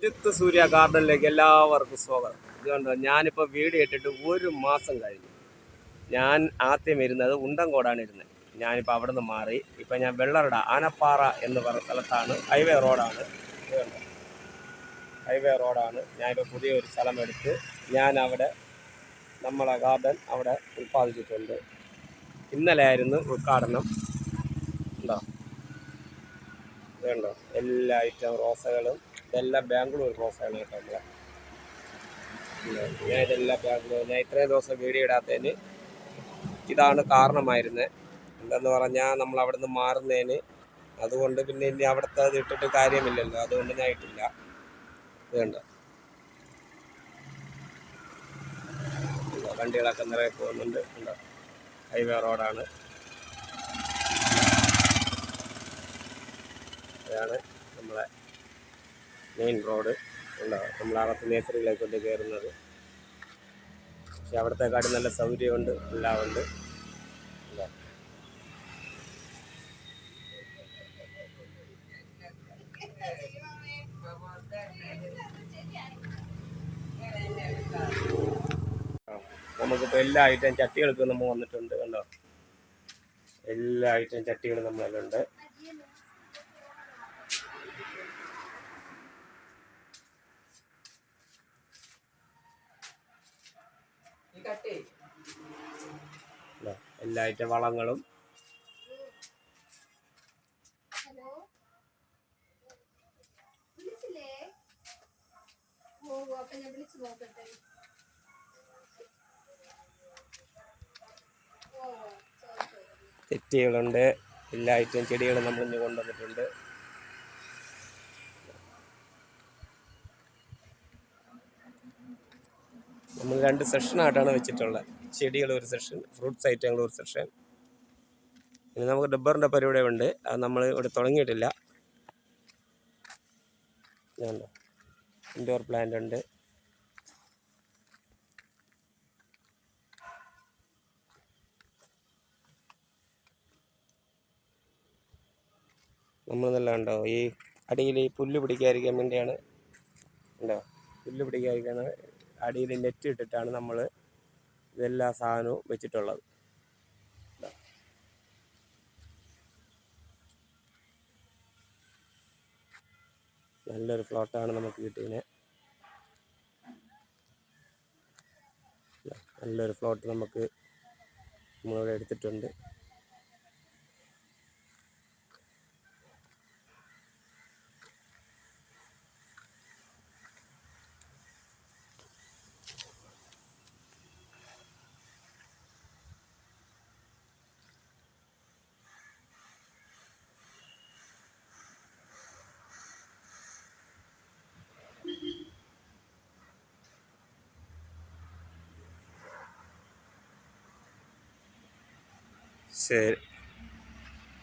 അജിത്ത് സൂര്യ ഗാർഡനിലേക്ക് എല്ലാവർക്കും സ്വാഗതം. ഇതുകൊണ്ട് ഞാനിപ്പോൾ വീഡിയോ ഇട്ടിട്ട് 1 മാസം കഴിഞ്ഞു. ഞാൻ ആദ്യം ഇരുന്നത് ഉണ്ടങ്കോടാണ് ഇരുന്നത്. ഞാനിപ്പോൾ അവിടെ നിന്ന് മാറി ഇപ്പം ഞാൻ വെള്ളറട ആനപ്പാറ എന്ന് പറയുന്ന സ്ഥലത്താണ്. ഹൈവേ റോഡാണ്. ഇതുകൊണ്ട് ഹൈവേ റോഡാണ്. ഞാനിപ്പോൾ പുതിയൊരു സ്ഥലമെടുത്ത് ഞാൻ അവിടെ നമ്മളെ ഗാർഡൻ അവിടെ ഉൽപ്പാദിച്ചിട്ടുണ്ട്. ഇന്നലെ ആയിരുന്നു ഉദ്ഘാടനം. ഉണ്ടോ ഇതുണ്ടോ എല്ലാ ഐറ്റം റോസകളും. ഇതെല്ലാം ബാംഗ്ലൂർ റോസയാണ് കേട്ടോ. ഞാൻ ഇതെല്ലാം ബാംഗ്ലൂർ. ഞാൻ ഇത്രയും ദിവസം വീഡിയോ ഇടാത്തതിന് ഇതാണ് കാരണമായിരുന്നത്. എന്തെന്ന് പറഞ്ഞാൽ നമ്മൾ അവിടെ നിന്ന് മാറുന്നതിന്. അതുകൊണ്ട് പിന്നെ ഇനി അവിടുത്തെ അത് ഇട്ടിട്ട് കാര്യമില്ലല്ലോ, അതുകൊണ്ട് ഞാൻ ഇട്ടില്ല. ഇതുണ്ട് വണ്ടികളൊക്കെ നിറയെ പോകുന്നുണ്ട്. ഉണ്ടോ ഹൈവേ റോഡാണ്. അതാണ് നമ്മളെ മെയിൻ റോഡ്. ഉണ്ടാവും നമ്മളകത്ത് നേഴ്സറിയിലേക്ക് കൊണ്ട് കയറുന്നത്. പക്ഷെ അവിടത്തെക്കാട്ടും നല്ല സൗകര്യമുണ്ട്, എല്ലാം ഉണ്ട്. നമുക്കിപ്പോൾ എല്ലാ ഐറ്റം ചട്ടികൾക്ക് നമ്മൾ വന്നിട്ടുണ്ട്. കണ്ടോ എല്ലാ ഐറ്റം ചട്ടികളും നമ്മളെല്ലാം എല്ലാ ഐറ്റം വളങ്ങളും. തെറ്റികളുണ്ട്. എല്ലാ ഐറ്റം ചെടികളും നമ്മൾ ഇന്ന് കൊണ്ടുവന്നിട്ടുണ്ട്. നമ്മൾ 2 സെഷനായിട്ടാണ് വെച്ചിട്ടുള്ളത്. ചെടികൾ ഒരു സെഷൻ, ഫ്രൂട്ട്സ് ഐറ്റങ്ങൾ ഒരു സെഷൻ. ഇനി നമുക്ക് ഡബ്ബറിൻ്റെ പരിപാടി ഉണ്ട്. അത് നമ്മൾ ഇവിടെ തുടങ്ങിയിട്ടില്ല. ഇൻഡോർ പ്ലാന്റ് ഉണ്ട്. നമ്മൾ നല്ല ഉണ്ടോ ഈ അടിയിൽ ഈ പുല്ല് പിടിക്കാതിരിക്കാൻ വേണ്ടിയാണ്. ഉണ്ടോ പുല്ല് പിടിക്കാതിരിക്കാൻ അടിയിൽ നെറ്റ് ഇട്ടിട്ടാണ് നമ്മൾ ഇതെല്ലാ സാധനവും വെച്ചിട്ടുള്ളത്. നല്ലൊരു ഫ്ലോട്ടാണ് നമുക്ക് കിട്ടിയത്. നല്ലൊരു ഫ്ലോട്ട് നമുക്ക് നമ്മളിവിടെ എടുത്തിട്ടുണ്ട്. ശരി,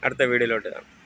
അടുത്ത വീഡിയോയിലോട്ട് കാണാം.